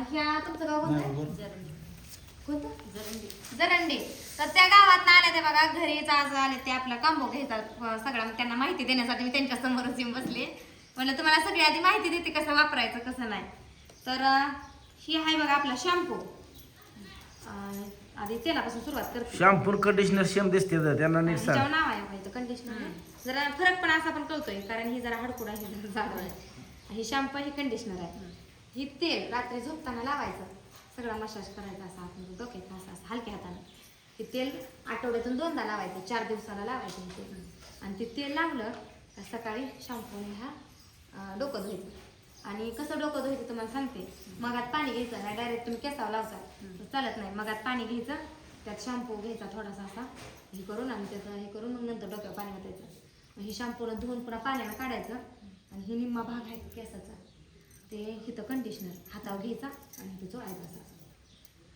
ह्या तुमचं गाव कोणतं? कोणतं? जरंडी. तर त्या गावात आल्या ते बघा घरीच आज आले ते आपला कांबो घ्यायचा सगळं त्यांना माहिती देण्यासाठी मी त्यांच्या समोरच येऊन बसले. म्हणलं तुम्हाला सगळी आधी माहिती देते कसं वापरायचं कसं नाही. तर ही आहे बघा आपला शॅम्पू. आधी तेलापासून सुरुवात करते. शॅम्पू कंडिशनर सेम दिसते त्यांना नीट सांग. नाव आहे कंडिशनर. जरा फरक पण असा पण कळतोय कारण ही जरा हडकुड आहे जरा जाड आहे. ही शॅम्पू ही कंडिशनर आहे. ही तेल रात्री झोपताना लावायचं सगळा मसाज करायचा असा आपण डोक्यात असं हलक्या हाताने. हे तेल आठवड्यातून 2दा लावायचं 4 दिवसाला लावायचं ते. आणि ते तेल लावलं तर सकाळी शॅम्पूने हा डोकं धुवायचं. आणि कसं डोकं धुवायचं तुम्हाला सांगते. मगात पाणी घ्यायचं नाही डायरेक्ट तुम्ही केसावर लावता तर चालत नाही. मगात पाणी घ्यायचं त्यात शॅम्पू घ्यायचा थोडासा असा हे करून आणि त्याचं हे करून मग नंतर डोक्यावर पाणी घालायचं. ही शॅम्पूला धुवून पुन्हा पाण्यानं काढायचं. आणि ही निम्मा भाग आहे केसाचा ते हिथं कंडिशनर हातावर घ्यायचा आणि ते चोळायचं असं.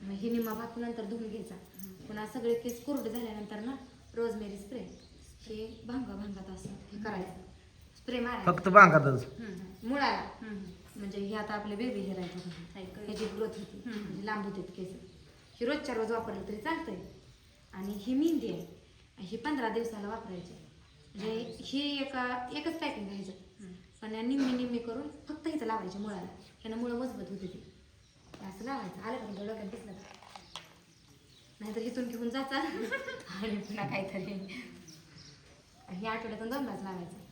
मग ही निम्मा भाग नंतर धुवून घ्यायचा. पुन्हा सगळे केस कोरडे झाल्यानंतर ना रोजमेरी स्प्रे हे भांगात असं हे करायचं. स्प्रे मारायचा फक्त भांगातच मुळाला. म्हणजे हे आता आपले बेबी हेअर आहे ह्याची ग्रोथ होती म्हणजे लांब होते केस. ही रोजच्या रोज वापरलं तरी चालतंय. आणि ही मेहंदी आहे ही 15 दिवसाला वापरायची. म्हणजे ही एकच पॅकिंग घ्यायचं पण निम्मी करून फक्त हिचं लावायचं मुळाला. ह्यानं मुळं मजबूत होते ती असं लावायचं. आलं पण डोक्यात दिसलं नाहीतर इथून घेऊन जायचा आणि पुन्हा काहीतरी. हे आठवड्यातून 2दाच लावायचं.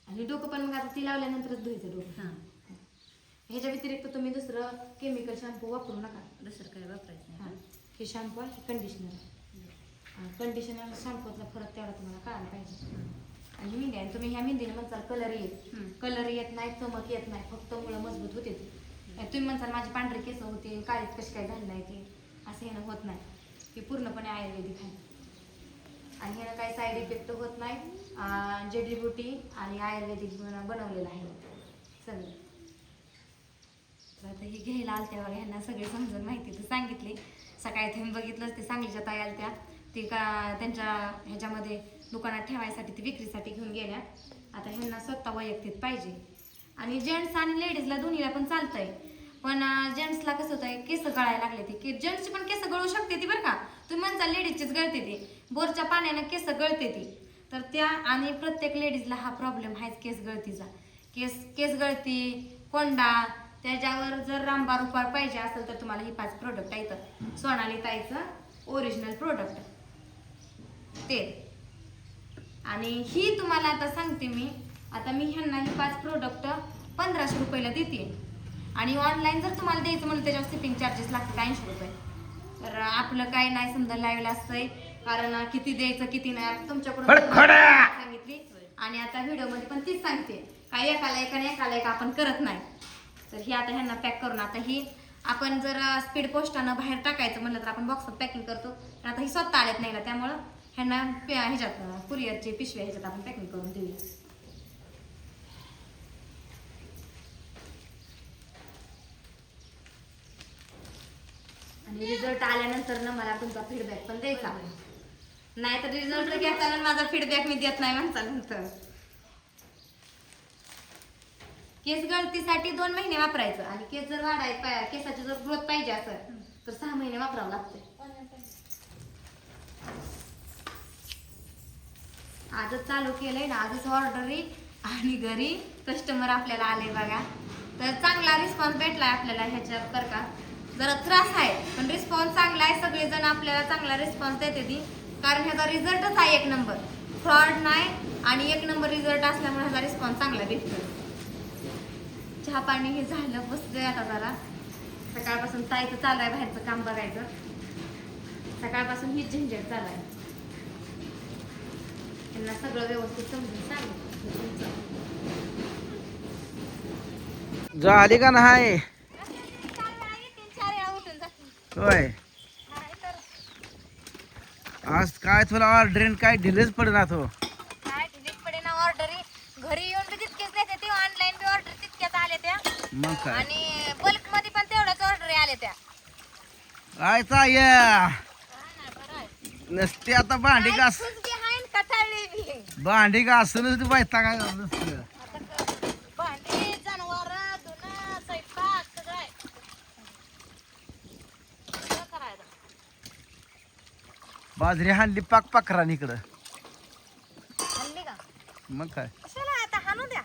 आणि डोकं पण मग आता ती लावल्यानंतरच धुवायचं डोकं. ह्याच्या व्यतिरिक्त तुम्ही दुसरं केमिकल शॅम्पू वापरू नका. दुसरं काय वापरायचं. हां हे शॅम्पू आहे कंडिशनर. कंडिशनर शॅम्पूचा फरक तेवढा तुम्हाला कळायला पाहिजे. आणि मेहंदी आहे तुम्ही ह्या मेहंदीने म्हणसाल कलर येत नाही चमक येत नाही फक्त मुळं मजबूत होते. तुम्ही म्हणसाल माझी पांढरे केस होते काळीच कशी काय झाली नाही ते असं ह्यानं होत नाही. हे पूर्णपणे आयुर्वेदिक आहे आणि ह्यानं काही साईड इफेक्ट होत नाही. जडीबुटी आणि आयुर्वेदिक बनवलेलं आहे सगळं. तर आता ही घ्यायला आलत्या बघा ह्यांना सगळे समजून माहिती तर सांगितली. सकाळी तुम्ही बघितलंच ते सांगलीच्या ताई आलत्या ती का त्यांच्या ह्याच्यामध्ये दुकानात ठेवायसाठी ती विक्रीसाठी घेऊन गेल्या. आता ह्यांना स्वतः वैयक्तिक पाहिजे. आणि जेंट्स आणि लेडीजला दोन्हीला पण चालतंय. पण जेंट्सला कसं होतंय केस गळायला लागले ते की जेंट्सची पण केस गळू शकते ती बरं का. तुम्ही म्हणता लेडीजचीच गळते ती बोरच्या पाण्यानं केस गळते ती. तर त्या आणि प्रत्येक लेडीजला हा प्रॉब्लेम आहेच केस गळतीचा. केस गळती कोंडा त्याच्यावर जर रामबार उपार पाहिजे असेल तर तुम्हाला ही 5 प्रोडक्ट आहेत. सोनाली ताईचं ओरिजिनल प्रोडक्ट तेल. आणि ही तुम्हाला आता सांगते मी आता मी ह्यांना ही 5 प्रोडक्ट 1500 रुपयाला देते. आणि ऑनलाईन जर तुम्हाला द्यायचं म्हणलं त्याच्यावर शिपिंग चार्जेस लागतात 80 रुपये. तर आपलं काय नाही समजा लाईव्हला असतंय कारण किती द्यायचं किती नाही तुमच्याकडून सांगितली. आणि आता व्हिडिओमध्ये पण तीच सांगते काय एकाला एक आपण करत नाही. तर ही आता ह्यांना पॅक करून आता ही आपण जर स्पीड पोस्टानं बाहेर टाकायचं म्हणलं तर आपण बॉक्सात पॅकिंग करतो. पण आता ही स्वतः आलेत नाही का त्यामुळं ह्यांना ह्याच्यात कुरिअरची पिशव्या ह्याच्यात आपण पॅकिंग करून देऊया. आणि रिझल्ट आल्यानंतर ना मला तुमचा फीडबॅक पण द्यायचा. नाही तर रिझल्ट घेताना माझा फीडबॅक मी देत नाही म्हणता. केस गळतीसाठी 2 महिने वापरायचं. आणि केस जर वाढायचं केसाची जर ग्रोथ पाहिजे असेल तर 6 महिने वापरावं लागतं. आजच चालू केलंय ना आजच ऑर्डरी आणि घरी कस्टमर आपल्याला आले बघा. तर चांगला रिस्पॉन्स भेटलाय आपल्याला ह्याच्यात बरं का. जरा त्रास आहे पण रिस्पॉन्स चांगला आहे. सगळेजण आपल्याला चांगला रिस्पॉन्स देते ती कारण ह्याचा रिझल्टच आहे 1 नंबर. फ्रॉड नाही आणि 1 नंबर रिझल्ट असल्यामुळे ह्याचा रिस्पॉन्स चांगला भेटतो. चहा पाणी हे झालं बसलोय आता जरा. सकाळपासून ताईचं चालू आहे बाहेरचं काम बघायचं. सकाळपासून हीच झंझट चालू आहे. त्यांना सगळं व्यवस्थित समजून सांगितलं. झाली का नाही होय. आज काय तुला ऑर्डर काय ढिलेच पडणार तो. काय ढिलीच पडे ना ऑर्डर. घरी येऊन बी तितकेच देते ते ऑनलाईन बी ऑर्डर तितक्याच आल्या त्या. मग काय आणि बल्क मध्ये पण तेवढ्याच ऑर्डर आल्या त्या. काय या नसते आता भांडी घास भांडी घासूनच वैताग काय भांडी जनावर धुणं स्वयंपाक सगळं बाजरी हाणली पाक पाखरान इकडं. आणली का मग काय कशाला आता हाणू द्या.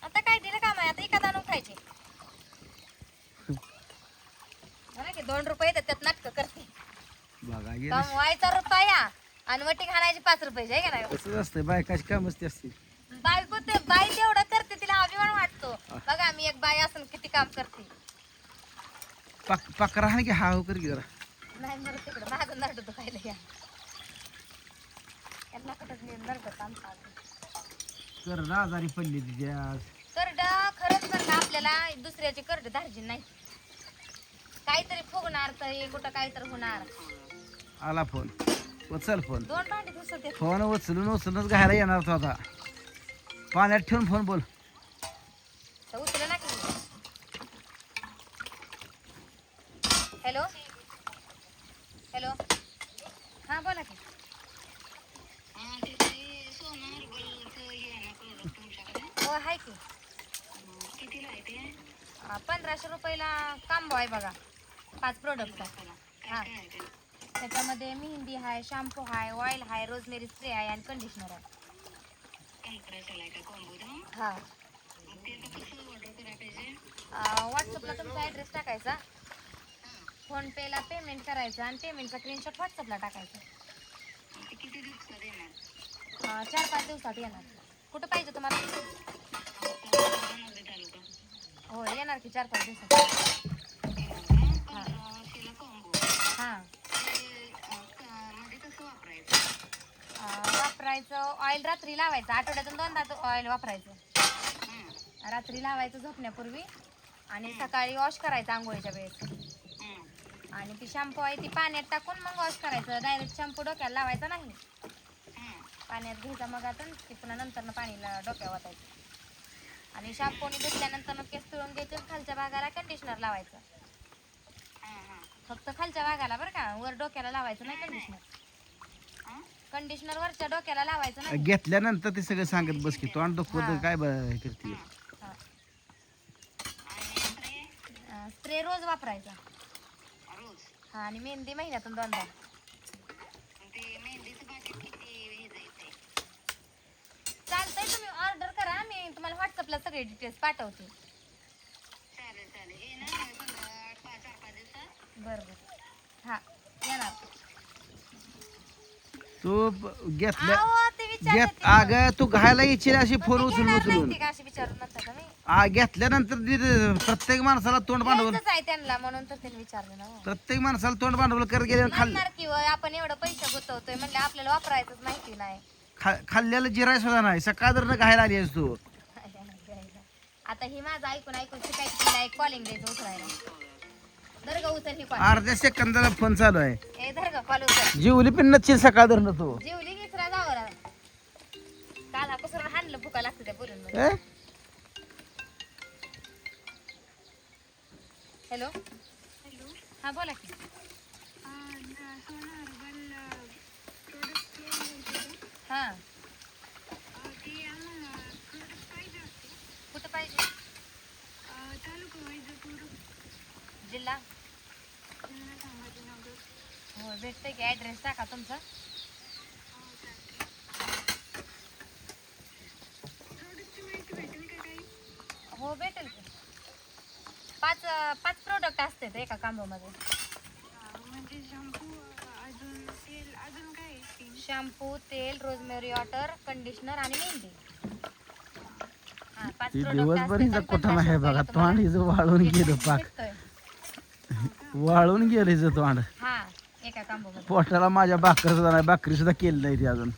आता काय दिलं काम आहे आता एखाद आणून खायचे. मला की 2 रुपये येतात त्यात नाटकं करते. बघा गेलं कमवायचा रुपया आणि वटी घालायची 5 रुपये आहे का नाही. तसंच असतं बायकाची काम असते असते. बायको ते बाई तेवढं करते तिला अभिमान वाटतो. बघा मी एक बाई असून किती काम करते. पाखरा हाण की हा हो कर की जरा. नाही मग तिकडं माझं नरड दुखायला या यांना कुठं नरड काम चालू कर ना आजारी पडली तिथे आज. करड खरंच बरं का आपल्याला दुसऱ्याचे करड धार्जिन नाही. काहीतरी फुगणार तर कुठं काहीतरी होणार. आला फोन उचल फोन. 2 भांडी दुसरं फोन उचलूनच घायला येणार तो आता. पाण्यात ठेवून फोन बोल. तर उचल ना की. हॅलो हॅलो हां बोला की. हो आहे की. 1500 रुपयाला कांबो आहे बघा. 5 प्रोडक्ट आहे. हां त्याच्यामध्ये मेहंदी आहे, शॅम्पू आहे, ऑइल आहे, रोजमेरी स्प्रे आहे आणि कंडिशनर आहे. हां व्हॉट्सअपला तुमचा ॲड्रेस टाकायचा. फोनपेला पेमेंट करायचं आणि पेमेंटचा स्क्रीनशॉट व्हॉट्सअपला टाकायचा. 4-5 दिवसात येणार. कुठं पाहिजे तुम्हाला. हो येणार की 4-5 दिवसात. हां वापरायचं ऑइल रात्री लावायचं. आठवड्यातून 2दा ऑइल वापरायचं. रात्री लावायचं झोपण्यापूर्वी आणि सकाळी वॉश करायचं आंघोळीच्या वेळेस. आणि ती शॅम्पू आहे ती पाण्यात टाकून मग वॉश करायचं. डायरेक्ट शॅम्पू डोक्याला लावायचा नाही. पाण्यात घ्यायचा मग आता ती पुन्हा नंतर पाणीला डोक्यावर वाटायचं. आणि शॅम्पूने धुतल्यानंतर केस पिळून घ्यायचे. खालच्या भागाला कंडिशनर लावायचं. फक्त खालच्या भागाला बरं का. वर डोक्याला लावायचं नाही कंडिशनर. कंडिशनर वरच्या डोक्याला लावायचं नाही. घेतल्यानंतर ते सगळं सांगत बस की तोंड दुखत काय करते. स्प्रे रोज वापरायचा. हा आणि मेहंदी महिन्यातून 2दा. चालतंय तुम्ही ऑर्डर करा. मी तुम्हाला व्हॉट्सअपला सगळे डिटेल्स पाठवते. बरं हा येणार. तू घेतल्या अहो, ते विचारते ती. अगं तू घायला इच्छे अशी फोन पण ते उचलून घेणार उचलून नाही ते का अशी विचारून नसतं का मी. घेतल्यानंतर प्रत्येक माणसाला तोंड भांडवल. घ्यायचंच आहे त्यांना म्हणून तर त्यांनी विचारलं ना हो. प्रत्येक माणसाला तोंड भांडवल करत गेले म्हणणार की होय, आपण एवढं पैसे गुंतवतोय म्हणजे आपल्याला वापरायचंच माहिती नाही. खाल्ल्याला जिराय सुद्धा नाही. सकाळ जर घायला आली आहेस तू. आता ही माझं ऐकून शिकायचं. तिला एक कॉलिंग द्यायचं उचलायला. धर ग उचल ही कॉल. अर्ध्या सेकंदाला फोन चालू आहे. ए धर ग कॉल उचल. जीवली पण नच्छी सकाळ धरणं तू. जेवली विसरा जावं. काला कसं हाणलं भुका लागते त्या बोलून. ए? हॅलो हा बोला की. हां कुठं पाहिजे. जिल्हा हो भेटतंय की. ॲड्रेस टाका तुमचा. हो भेटेल की. 5 प्रोडक्ट असतात एका कांबोमध्ये. शॅम्पू, तेल, रोजमेरी वॉटर, कंडिशनर आणि मेहंदी. हा 5 ती प्रोडक्ट दिवसभर हिचं कुठं आहे बघा. तोंड हिचं वाळून गेलं पाक. वाळून गेलं हिचं तोंड. हा एका कांबोमध्ये. पोटाला माझ्या भाकर सुद्धा नाही. भाकरी सुद्धा केली नाही ती अजून.